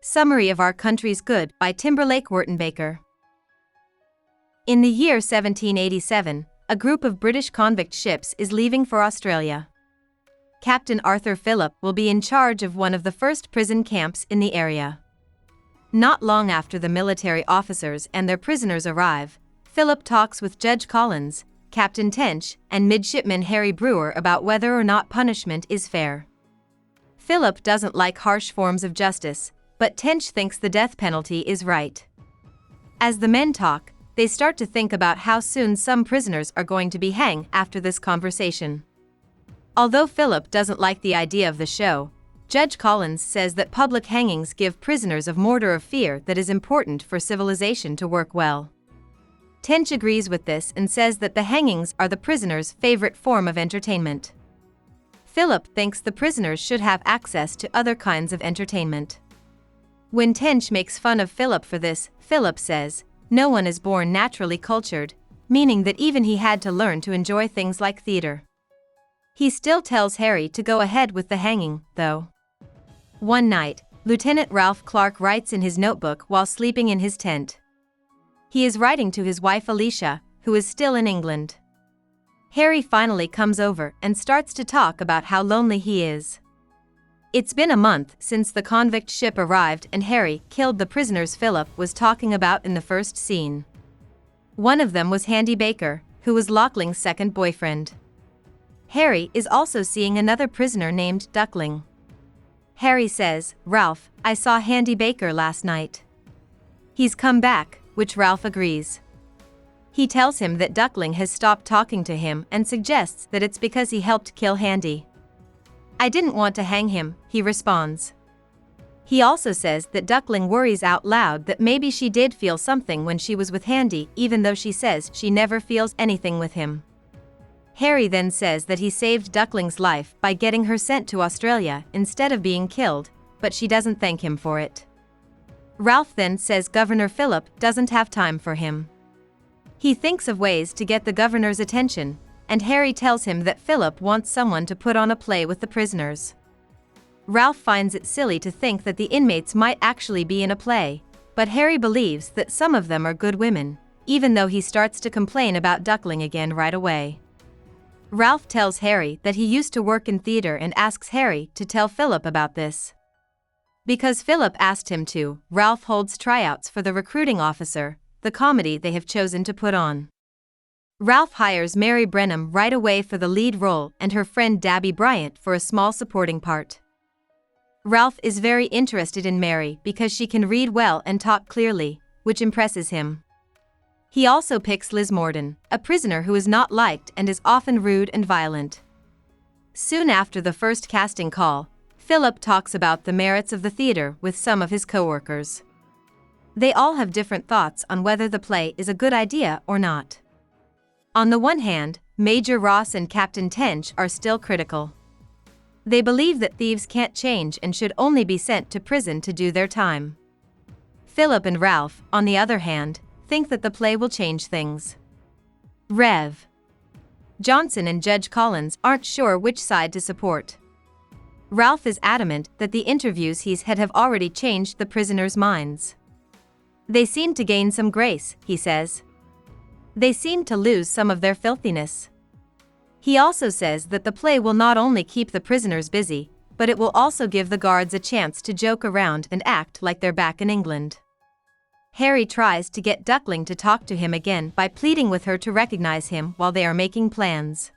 Summary of Our Country's Good by Timberlake Wertenbaker. In the year 1787, a group of British convict ships is leaving for Australia. Captain Arthur Phillip will be in charge of one of the first prison camps in the area. Not long after the military officers and their prisoners arrive, Phillip talks with Judge Collins, Captain Tench, and Midshipman Harry Brewer about whether or not punishment is fair. Phillip doesn't like harsh forms of justice, but Tench thinks the death penalty is right. As the men talk, they start to think about how soon some prisoners are going to be hanged after this conversation. Although Phillip doesn't like the idea of the show, Judge Collins says that public hangings give prisoners a mortar of fear that is important for civilization to work well. Tench agrees with this and says that the hangings are the prisoners' favorite form of entertainment. Phillip thinks the prisoners should have access to other kinds of entertainment. When Tench makes fun of Phillip for this, Phillip says, "No one is born naturally cultured," meaning that even he had to learn to enjoy things like theater. He still tells Harry to go ahead with the hanging, though. One night, Lieutenant Ralph Clark writes in his notebook while sleeping in his tent. He is writing to his wife Alicia, who is still in England. Harry finally comes over and starts to talk about how lonely he is. It's been a month since the convict ship arrived and Harry killed the prisoners Phillip was talking about in the first scene. One of them was Handy Baker, who was Lauchling's second boyfriend. Harry is also seeing another prisoner named Duckling. Harry says, "Ralph, I saw Handy Baker last night. He's come back," which Ralph agrees. He tells him that Duckling has stopped talking to him and suggests that it's because he helped kill Handy. "I didn't want to hang him," he responds. He also says that Duckling worries out loud that maybe she did feel something when she was with Handy, even though she says she never feels anything with him. Harry then says that he saved Duckling's life by getting her sent to Australia instead of being killed, but she doesn't thank him for it. Ralph then says Governor Phillip doesn't have time for him. He thinks of ways to get the governor's attention, and Harry tells him that Phillip wants someone to put on a play with the prisoners. Ralph finds it silly to think that the inmates might actually be in a play, but Harry believes that some of them are good women, even though he starts to complain about Duckling again right away. Ralph tells Harry that he used to work in theater and asks Harry to tell Phillip about this. Because Phillip asked him to, Ralph holds tryouts for the recruiting officer, the comedy they have chosen to put on. Ralph hires Mary Brenham right away for the lead role and her friend Dabby Bryant for a small supporting part. Ralph is very interested in Mary because she can read well and talk clearly, which impresses him. He also picks Liz Morden, a prisoner who is not liked and is often rude and violent. Soon after the first casting call, Phillip talks about the merits of the theater with some of his co-workers. They all have different thoughts on whether the play is a good idea or not. On the one hand, Major Ross and Captain Tench are still critical. They believe that thieves can't change and should only be sent to prison to do their time. Phillip and Ralph, on the other hand, think that the play will change things. Rev. Johnson and Judge Collins aren't sure which side to support. Ralph is adamant that the interviews he's had have already changed the prisoners' minds. "They seem to gain some grace," he says. "They seem to lose some of their filthiness." He also says that the play will not only keep the prisoners busy, but it will also give the guards a chance to joke around and act like they're back in England. Harry tries to get Duckling to talk to him again by pleading with her to recognize him while they are making plans.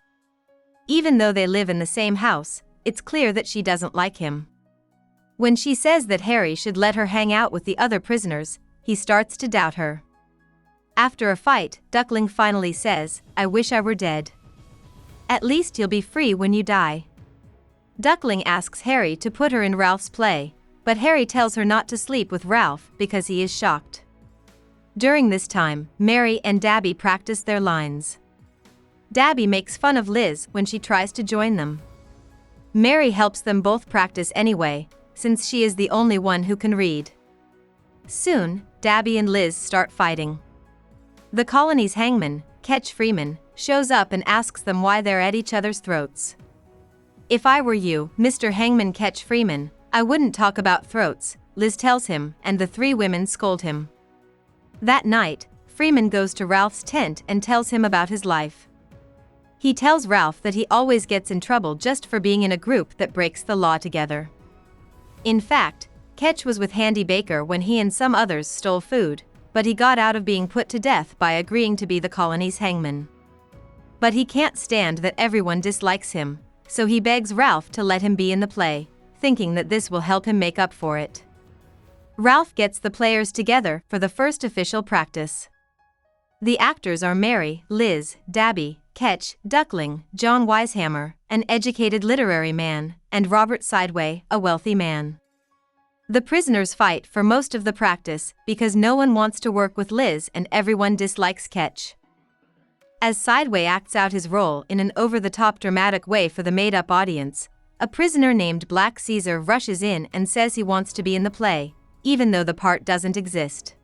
Even though they live in the same house, it's clear that she doesn't like him. When she says that Harry should let her hang out with the other prisoners, he starts to doubt her. After a fight, Duckling finally says, "I wish I were dead. At least you'll be free when you die." Duckling asks Harry to put her in Ralph's play, but Harry tells her not to sleep with Ralph because he is shocked. During this time, Mary and Dabby practice their lines. Dabby makes fun of Liz when she tries to join them. Mary helps them both practice anyway, since she is the only one who can read. Soon, Dabby and Liz start fighting. The colony's hangman, Ketch Freeman, shows up and asks them why they're at each other's throats. "If I were you, Mr. Hangman Ketch Freeman, I wouldn't talk about throats, Liz tells him, and the three women scold him. That night, Freeman goes to Ralph's tent and tells him about his life. He tells Ralph that he always gets in trouble just for being in a group that breaks the law together. In fact, Ketch was with Handy Baker when he and some others stole food, but he got out of being put to death by agreeing to be the colony's hangman. But he can't stand that everyone dislikes him, so he begs Ralph to let him be in the play, thinking that this will help him make up for it. Ralph gets the players together for the first official practice. The actors are Mary, Liz, Dabby, Ketch, Duckling, John Wisehammer, an educated literary man, and Robert Sideway, a wealthy man. The prisoners fight for most of the practice because no one wants to work with Liz and everyone dislikes Ketch. As Sideway acts out his role in an over-the-top dramatic way for the made-up audience, a prisoner named Black Caesar rushes in and says he wants to be in the play, even though the part doesn't exist.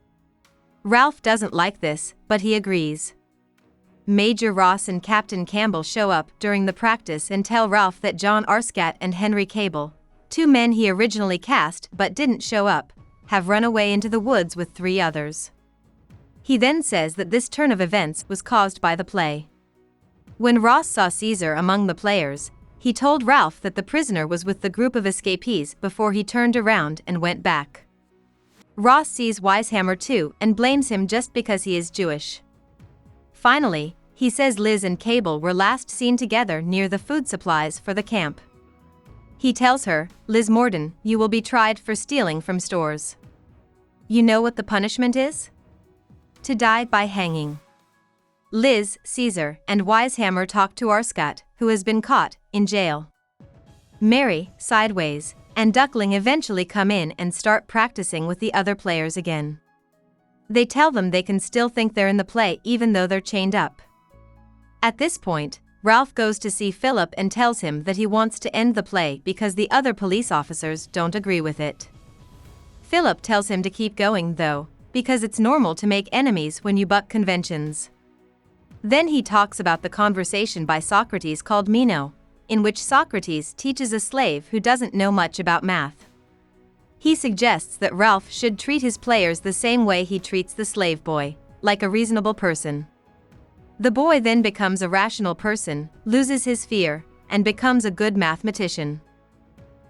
Ralph doesn't like this, but he agrees. Major Ross and Captain Campbell show up during the practice and tell Ralph that John Arscat and Henry Cable, two men he originally cast but didn't show up, have run away into the woods with three others. He then says that this turn of events was caused by the play. When Ross saw Caesar among the players, he told Ralph that the prisoner was with the group of escapees before he turned around and went back. Ross sees Wisehammer too and blames him just because he is Jewish. Finally, he says Liz and Cable were last seen together near the food supplies for the camp. He tells her, "Liz Morden, you will be tried for stealing from stores. You know what the punishment is? To die by hanging." Liz, Caesar, and Wisehammer talk to Arscat, who has been caught in jail. Mary, Sideways, and Duckling eventually come in and start practicing with the other players again. They tell them they can still think they're in the play even though they're chained up. At this point, Ralph goes to see Philip and tells him that he wants to end the play because the other police officers don't agree with it. Philip tells him to keep going though, because it's normal to make enemies when you buck conventions. Then he talks about the conversation by Socrates called Meno, in which Socrates teaches a slave who doesn't know much about math. He suggests that Ralph should treat his players the same way he treats the slave boy, like a reasonable person. The boy then becomes a rational person, loses his fear, and becomes a good mathematician.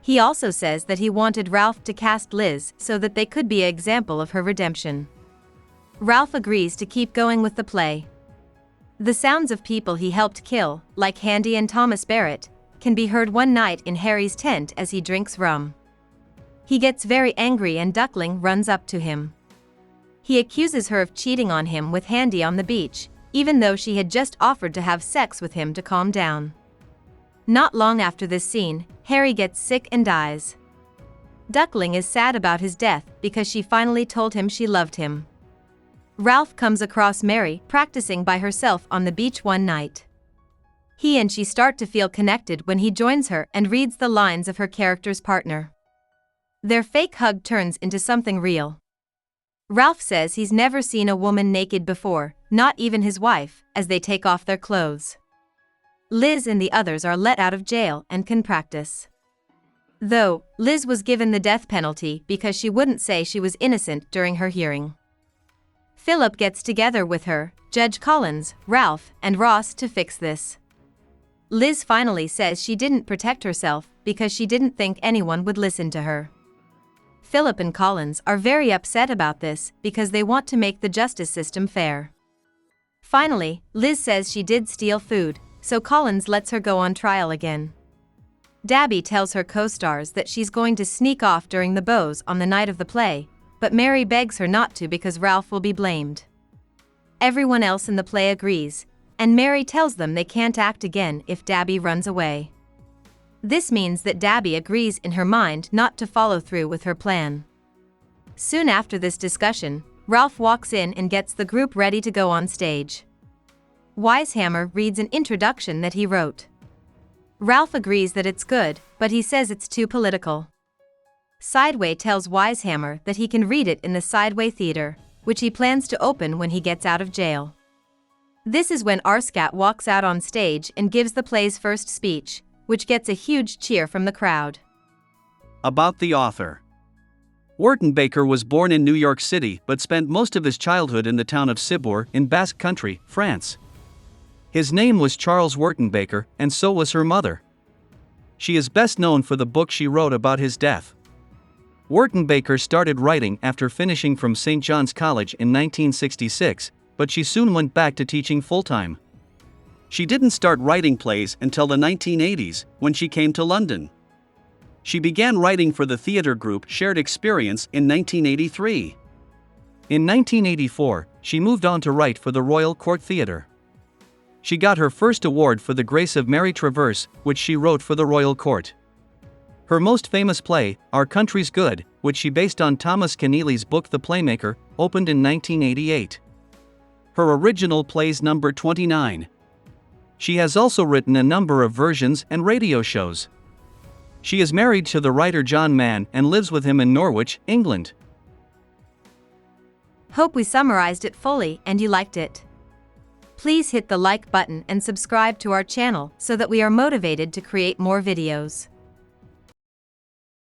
He also says that he wanted Ralph to cast Liz so that they could be an example of her redemption. Ralph agrees to keep going with the play. The sounds of people he helped kill, like Handy and Thomas Barrett, can be heard one night in Harry's tent as he drinks rum. He gets very angry and Duckling runs up to him. He accuses her of cheating on him with Handy on the beach, even though she had just offered to have sex with him to calm down. Not long after this scene, Harry gets sick and dies. Duckling is sad about his death because she finally told him she loved him. Ralph comes across Mary practicing by herself on the beach one night. He and she start to feel connected when he joins her and reads the lines of her character's partner. Their fake hug turns into something real. Ralph says he's never seen a woman naked before, not even his wife, as they take off their clothes. Liz and the others are let out of jail and can practice. Though, Liz was given the death penalty because she wouldn't say she was innocent during her hearing. Philip gets together with her, Judge Collins, Ralph, and Ross to fix this. Liz finally says she didn't protect herself because she didn't think anyone would listen to her. Philip and Collins are very upset about this because they want to make the justice system fair. Finally, Liz says she did steal food, so Collins lets her go on trial again. Dabby tells her co-stars that she's going to sneak off during the bows on the night of the play, but Mary begs her not to because Ralph will be blamed. Everyone else in the play agrees, and Mary tells them they can't act again if Dabby runs away. This means that Dabby agrees in her mind not to follow through with her plan. Soon after this discussion, Ralph walks in and gets the group ready to go on stage. Wisehammer reads an introduction that he wrote. Ralph agrees that it's good, but he says it's too political. Sideway tells Wisehammer that he can read it in the Sideway Theater, which he plans to open when he gets out of jail. This is when Arscat walks out on stage and gives the play's first speech, which gets a huge cheer from the crowd. About the author. Wertenbaker was born in New York City but spent most of his childhood in the town of Ciboure in Basque Country, France. His name was Charles Wertenbaker, and so was her mother. She is best known for the book she wrote about his death. Wertenbaker started writing after finishing from St. John's College in 1966, but she soon went back to teaching full-time. She didn't start writing plays until the 1980s, when she came to London. She began writing for the theatre group Shared Experience in 1983. In 1984, she moved on to write for the Royal Court Theatre. She got her first award for The Grace of Mary Traverse, which she wrote for the Royal Court. Her most famous play, Our Country's Good, which she based on Thomas Keneally's book The Playmaker, opened in 1988. Her original plays number 29. She has also written a number of versions and radio shows. She is married to the writer John Mann and lives with him in Norwich, England. Hope we summarized it fully and you liked it. Please hit the like button and subscribe to our channel so that we are motivated to create more videos.